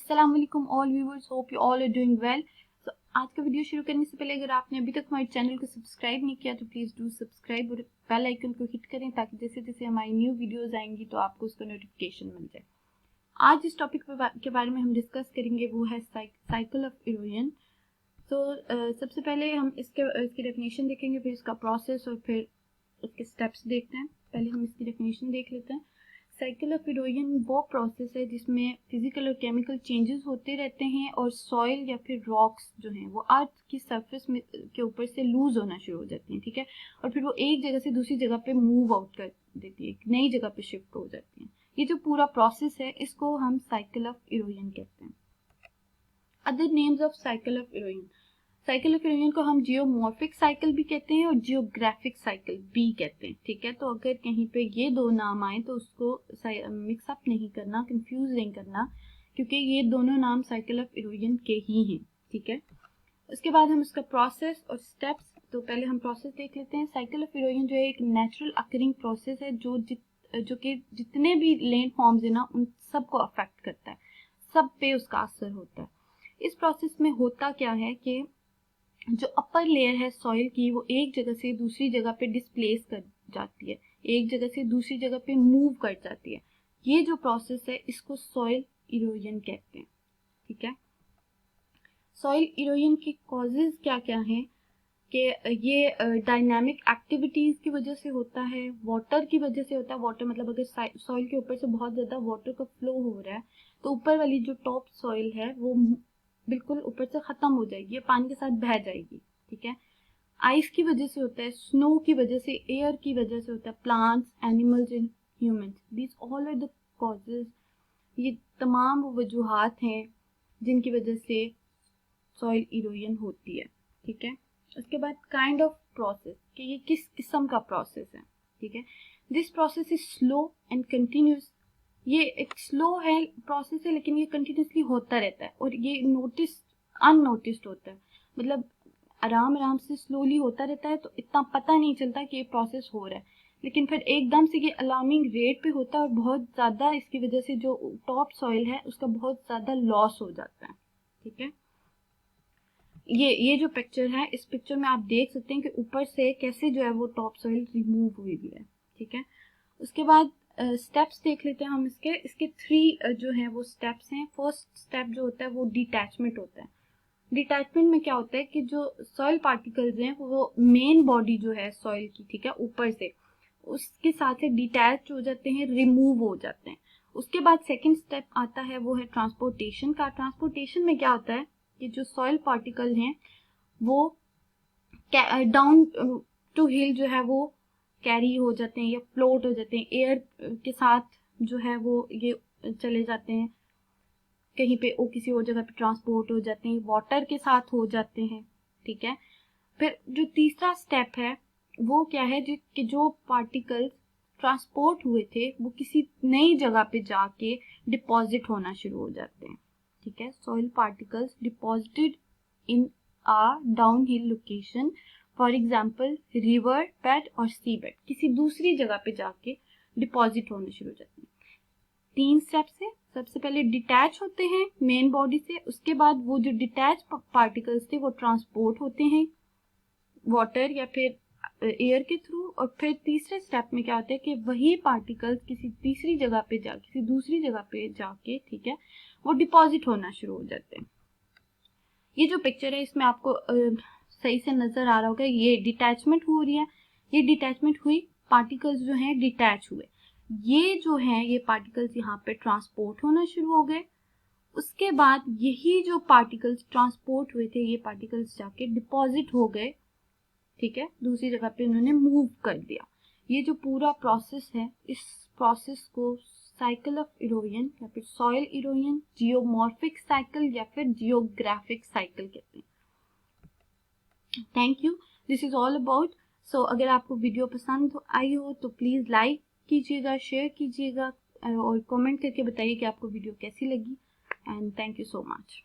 अस्सलाम वालेकुम all viewers, hope you all are doing well. तो आज का वीडियो शुरू करने से पहले अगर आपने अभी तक हमारे चैनल को सब्सक्राइब नहीं किया तो प्लीज़ डू सब्सक्राइब और बेल आइकन को हिट करें ताकि जैसे जैसे हमारी न्यू वीडियोस आएंगी तो आपको उसका नोटिफिकेशन मिल जाए। आज इस टॉपिक के बारे में हम डिस्कस करेंगे वो है साइकिल ऑफ इरोजन। तो सबसे पहले हम इसकी डेफिनेशन देखेंगे, फिर इसका प्रोसेस और फिर उसके स्टेप्स देखते हैं। पहले हम इसकी डेफिनेशन देख लेते हैं। साइकिल ऑफ इरोजन वो प्रोसेस है जिसमें फिजिकल और केमिकल चेंजेस होते रहते हैं और सॉइल या फिर रॉक्स जो हैं वो अर्थ की सरफेस में के ऊपर से लूज होना शुरू हो जाती हैं, ठीक है, और फिर वो एक जगह से दूसरी जगह पे मूव आउट कर देती है, एक नई जगह पे शिफ्ट हो जाती हैं। ये जो पूरा प्रोसेस है इसको हम साइकिल ऑफ इरोजन कहते हैं। Other names of cycle of erosion, cycle of erosion को हम जियोमॉर्फिक साइकिल भी कहते हैं और जियोग्राफिक साइकिल भी कहते हैं, ठीक है। तो अगर कहीं पे ये दो नाम आए तो उसको मिक्सअप नहीं करना, कंफ्यूज नहीं करना, क्योंकि ये दोनों नाम साइकिल ऑफ इरोजन के ही हैं, ठीक है। उसके बाद हम उसका प्रोसेस और स्टेप्स, तो पहले हम प्रोसेस देख लेते हैं। साइकिल ऑफ इरोजन जो है एक नेचुरल अकरिंग प्रोसेस है जो कि जितने भी लैंड फॉर्म्स है ना उन सबको अफेक्ट करता है, सब पे उसका असर होता है। इस प्रोसेस में होता क्या है कि जो अपर लेयर है सॉइल की वो एक जगह से दूसरी जगह पे डिस्प्लेस कर जाती है, एक जगह से दूसरी जगह पे मूव कर जाती है। ये जो प्रोसेस है इसको सॉइल इरोजन कहते हैं, ठीक है। सॉइल इरोजन के कॉजेज क्या क्या हैं कि ये डायनामिक एक्टिविटीज की वजह से होता है, वाटर की वजह से होता है। वाटर मतलब अगर सॉइल के ऊपर से बहुत ज्यादा वाटर का फ्लो हो रहा है तो ऊपर वाली जो टॉप सॉइल है वो बिल्कुल ऊपर से खत्म हो जाएगी, ये पानी के साथ बह जाएगी, ठीक है। आइस की वजह से होता है, स्नो की वजह से, एयर की वजह से होता है, plants, animals and humans, these all are the causes. ये तमाम वो वजूहात हैं जिनकी वजह से सॉइल इरोजन होती है, ठीक है। उसके बाद काइंड ऑफ प्रोसेस, कि ये किस किस्म का प्रोसेस है, ठीक है। This process is slow and continuous. ये एक स्लो है प्रोसेस है लेकिन ये कंटिन्यूसली होता रहता है और ये अननोटिस्ड होता है, मतलब आराम आराम से स्लोली होता रहता है तो इतना पता नहीं चलता कि ये प्रोसेस हो रहा है, लेकिन फिर एकदम से ये अलार्मिंग रेट पे होता है और बहुत ज़्यादा इसकी वजह से जो टॉप सॉइल है उसका बहुत ज़्यादा लॉस हो जाता है, ठीक है। ये जो पिक्चर है, इस पिक्चर में आप देख सकते हैं कि ऊपर से कैसे जो है वो टॉप सॉइल रिमूव हुई हुई है, ठीक है। उसके बाद स्टेप्स देख लेते हैं हम इसके थ्री जो है वो स्टेप्स हैं। फर्स्ट स्टेप जो होता है वो डिटैचमेंट होता है। डिटैचमेंट में क्या होता है कि जो सॉइल पार्टिकल्स हैं वो मेन बॉडी जो है सॉइल की, ठीक है, ऊपर से उसके साथ डिटैच हो जाते हैं, रिमूव हो जाते हैं। उसके बाद सेकंड स्टेप आता है वो है ट्रांसपोर्टेशन का। ट्रांसपोर्टेशन में क्या होता है कि जो सॉइल पार्टिकल हैं वो डाउन टू हिल जो है वो कैरी हो जाते हैं या फ्लोट हो जाते हैं, एयर के साथ जो है वो ये चले जाते हैं कहीं पे, वो किसी और जगह पे ट्रांसपोर्ट हो जाते हैं, वाटर के साथ हो जाते हैं, ठीक है। फिर जो तीसरा स्टेप है वो क्या है कि जो पार्टिकल्स ट्रांसपोर्ट हुए थे वो किसी नई जगह पे जाके डिपॉजिट होना शुरू हो जाते हैं, ठीक है। Soil particles deposited in a down hill location, for example river bed और सी बेड, किसी दूसरी जगह पे जाके डिपॉजिट होने शुरू हो जाते हैं। तीन स्टेप्स है। सबसे पहले डिटैच होते हैं मेन बॉडी से, उसके बाद वो जो डिटैच पार्टिकल्स थे वो ट्रांसपोर्ट होते हैं वाटर या फिर एयर के थ्रू, और फिर तीसरे स्टेप में क्या होता है कि वही पार्टिकल्स किसी दूसरी जगह पे जाके, ठीक है, वो डिपॉजिट होना शुरू हो जाते हैं। ये जो पिक्चर है इसमें आपको सही से नजर आ रहा होगा, ये डिटैचमेंट हो रही है, ये डिटैचमेंट हुई, पार्टिकल्स जो हैं डिटैच हुए, ये जो है ये पार्टिकल्स यहाँ पे ट्रांसपोर्ट होना शुरू हो गए। उसके बाद यही जो पार्टिकल्स ट्रांसपोर्ट हुए थे ये पार्टिकल्स जाके डिपॉजिट हो गए, ठीक है, दूसरी जगह पे उन्होंने मूव कर दिया। ये जो पूरा प्रोसेस है इस प्रोसेस को साइकिल ऑफ इरोजन या फिर सॉइल इरोजन, जियोमॉर्फिक साइकिल या फिर जियोग्राफिक साइकिल कहते हैं। Thank you, this is all about. So अगर आपको वीडियो पसंद आई हो तो प्लीज लाइक कीजिएगा, शेयर कीजिएगा और कमेंट करके बताइए कि आपको वीडियो कैसी लगी, and thank you so much.